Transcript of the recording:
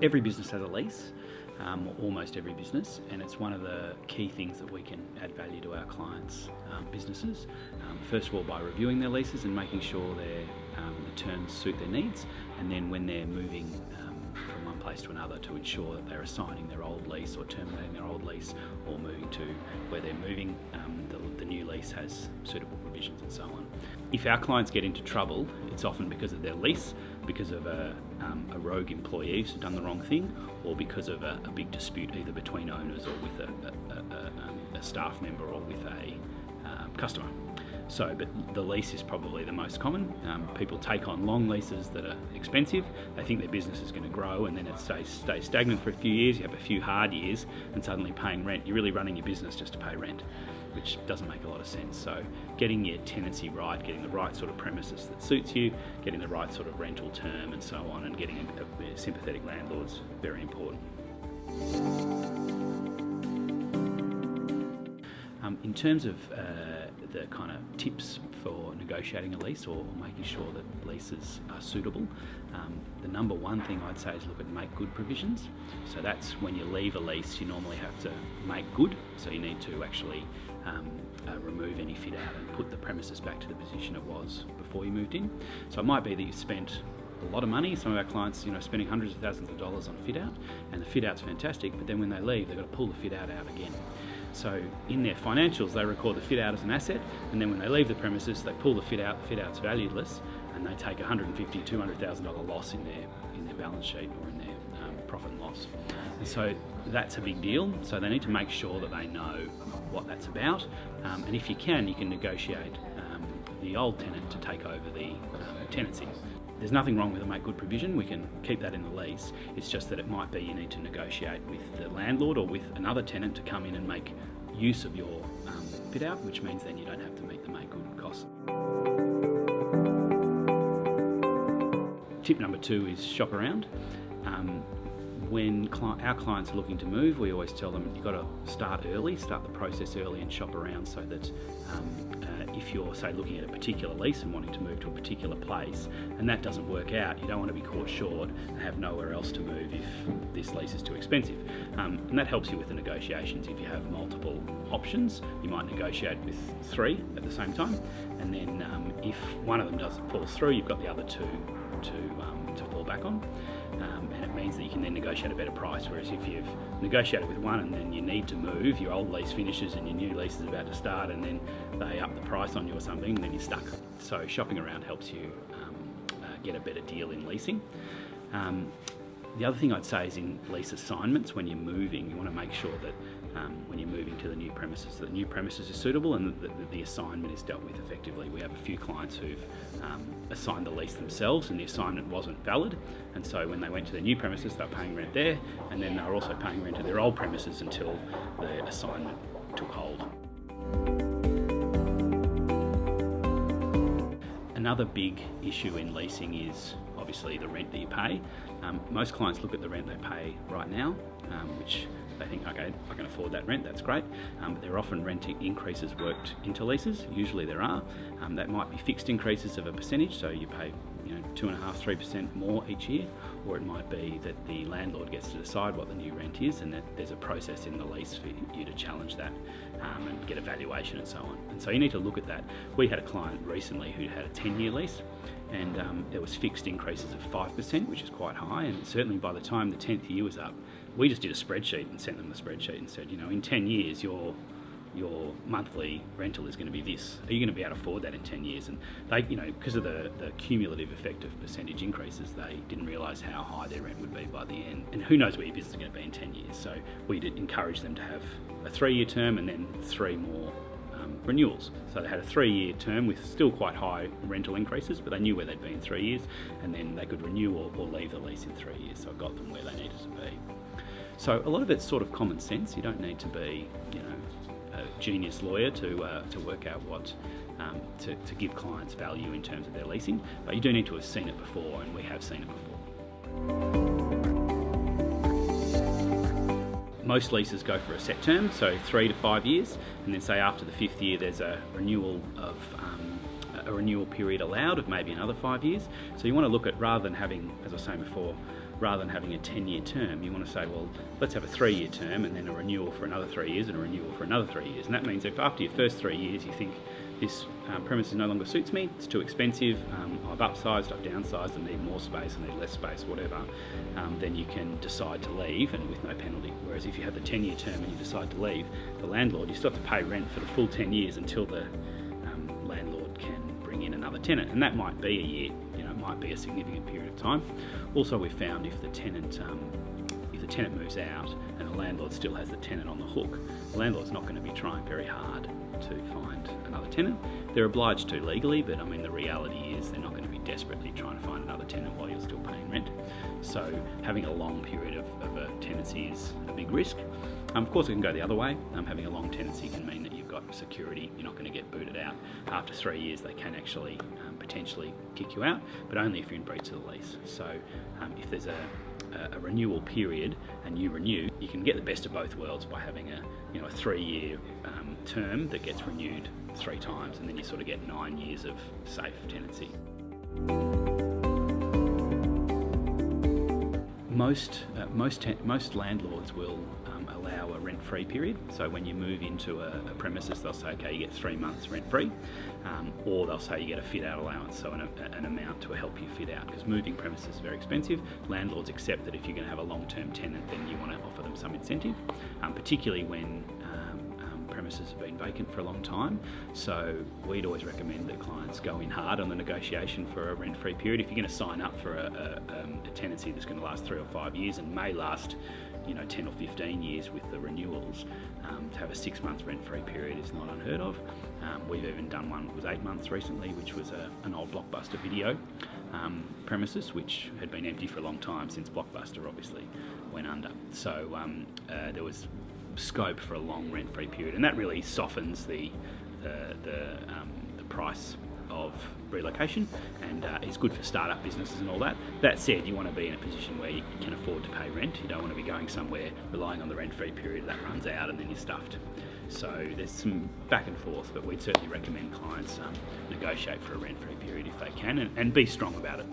Every business has a lease, almost every business, and it's one of the key things that we can add value to our clients' businesses. First of all, by reviewing their leases and making sure the terms suit their needs, and then when they're moving from one place to another, to ensure that they're assigning their old lease or terminating their old lease, or moving to where they're moving, the new lease has suitable provisions and so on. If our clients get into trouble, it's often because of their lease, because of a rogue employee who's done the wrong thing, or because of a big dispute either between owners or with a staff member or with a customer. But the lease is probably the most common. People take on long leases that are expensive. They think their business is going to grow, and then it stays stagnant for a few years. You have a few hard years, and suddenly paying rent. You're really running your business just to pay rent, which doesn't make a lot of sense. So getting your tenancy right, getting the right sort of premises that suits you, getting the right sort of rental term and so on, and getting a sympathetic landlord's very important. In terms of the kind of tips for negotiating a lease or making sure that leases are suitable, the number one thing I'd say is look at make good provisions. So that's when you leave a lease, you normally have to make good. So you need to actually remove any fit out and put the premises back to the position it was before you moved in. So it might be that you spent a lot of money. Some of our clients, spending hundreds of thousands of dollars on a fit out, and the fit out's fantastic, but then when they leave, they've got to pull the fit out again. So in their financials, they record the fit out as an asset, and then when they leave the premises, they pull the fit out. The fit out's valueless, and they take $150,000, $200,000 loss in their balance sheet or in their profit and loss. And so that's a big deal. So they need to make sure that they know what that's about, and if you can negotiate the old tenant to take over the tenancy. There's nothing wrong with a make good provision. We can keep that in the lease. It's just that it might be you need to negotiate with the landlord or with another tenant to come in and make use of your fit out, which means then you don't have to meet the make good costs. Tip number 2 is shop around. When our clients are looking to move, we always tell them you've got to start early, start the process early and shop around, so that if you're, say, looking at a particular lease and wanting to move to a particular place and that doesn't work out, you don't want to be caught short and have nowhere else to move if this lease is too expensive. And that helps you with the negotiations. If you have multiple options, you might negotiate with 3 at the same time, and then if one of them falls through, you've got the other 2 to fall back on. And it means that you can then negotiate a better price, whereas if you've negotiated with one and then you need to move, your old lease finishes and your new lease is about to start, and then they up the price on you or something, and then you're stuck. So shopping around helps you get a better deal in leasing. The other thing I'd say is in lease assignments, when you're moving, you want to make sure that when you're moving to the new premises is suitable and that the assignment is dealt with effectively. We have a few clients who've assigned the lease themselves and the assignment wasn't valid, and so when they went to their new premises, they were paying rent there, and then they were also paying rent to their old premises until the assignment took hold. Another big issue in leasing is obviously the rent that you pay. Most clients look at the rent they pay right now, which they think, okay, I can afford that rent, that's great. But there are often rent increases worked into leases. Usually there are. That might be fixed increases of a percentage, so you pay 2.5–3% more each year, or it might be that the landlord gets to decide what the new rent is, and that there's a process in the lease for you to challenge that and get a valuation and so on. And so you need to look at that. We had a client recently who had a 10-year lease, and there was fixed increases of 5%, which is quite high, and certainly by the time the 10th year was up, we just did a spreadsheet and sent them the spreadsheet and said, in 10 years your monthly rental is going to be this. Are you going to be able to afford that in 10 years? And they, because of the cumulative effect of percentage increases, they didn't realise how high their rent would be by the end. And who knows where your business is going to be in 10 years. So we did encourage them to have a 3-year term and then 3 more renewals. So they had a 3-year term with still quite high rental increases, but they knew where they'd be in 3 years, and then they could renew or leave the lease in 3 years. So it got them where they needed to be. So a lot of it's sort of common sense. You don't need to be, a genius lawyer to work out what to give clients value in terms of their leasing, but you do need to have seen it before, and we have seen it before. Most leases go for a set term, so 3 to 5 years, and then say after the 5th year there's a renewal of a renewal period allowed of maybe another 5 years. So you want to look at, rather than having, as I was saying before, rather than having a 10-year term, you want to say, well, let's have a 3-year term and then a renewal for another 3 years and a renewal for another 3 years. And that means if after your first 3 years you think this premises no longer suits me, it's too expensive, I've upsized, I've downsized, I need more space, I need less space, whatever, then you can decide to leave and with no penalty. Whereas if you have the 10-year term and you decide to leave, the landlord, you still have to pay rent for the full 10 years until the landlord can bring in another tenant, and that might be a year, it might be a significant period of time. Also, we've found if the tenant moves out and the landlord still has the tenant on the hook, the landlord's not going to be trying very hard to find another tenant. They're obliged to legally, but I mean the reality is they're not going to be desperately trying to find another tenant while you're still paying rent. So having a long period of a tenancy is a big risk. Of course, it can go the other way. Having a long tenancy can mean that you've got security, you're not going to get booted out. After 3 years, they can actually potentially kick you out, but only if you're in breach of the lease. So if there's a renewal period and you renew, you can get the best of both worlds by having a 3-year term that gets renewed 3 times, and then you sort of get 9 years of safe tenancy. Most landlords will allow a rent-free period. So when you move into a premises, they'll say, okay, you get 3 months rent-free, or they'll say you get a fit-out allowance, so an amount to help you fit out, because moving premises is very expensive. Landlords accept that if you're going to have a long-term tenant, then you want to offer them some incentive, particularly when premises have been vacant for a long time. So we'd always recommend that clients go in hard on the negotiation for a rent-free period. If you're going to sign up for a tenancy that's going to last 3 or 5 years and may last 10 or 15 years with the renewals, to have a 6 month rent-free period is not unheard of. We've even done one that was 8 months recently, which was an old Blockbuster video premises, which had been empty for a long time since Blockbuster obviously went under. So there was scope for a long rent-free period, and that really softens the price of relocation, and is good for startup businesses and all that. That said, you want to be in a position where you can afford to pay rent. You don't want to be going somewhere relying on the rent-free period that runs out and then you're stuffed. So there's some back and forth, but we'd certainly recommend clients negotiate for a rent-free period if they can, and be strong about it.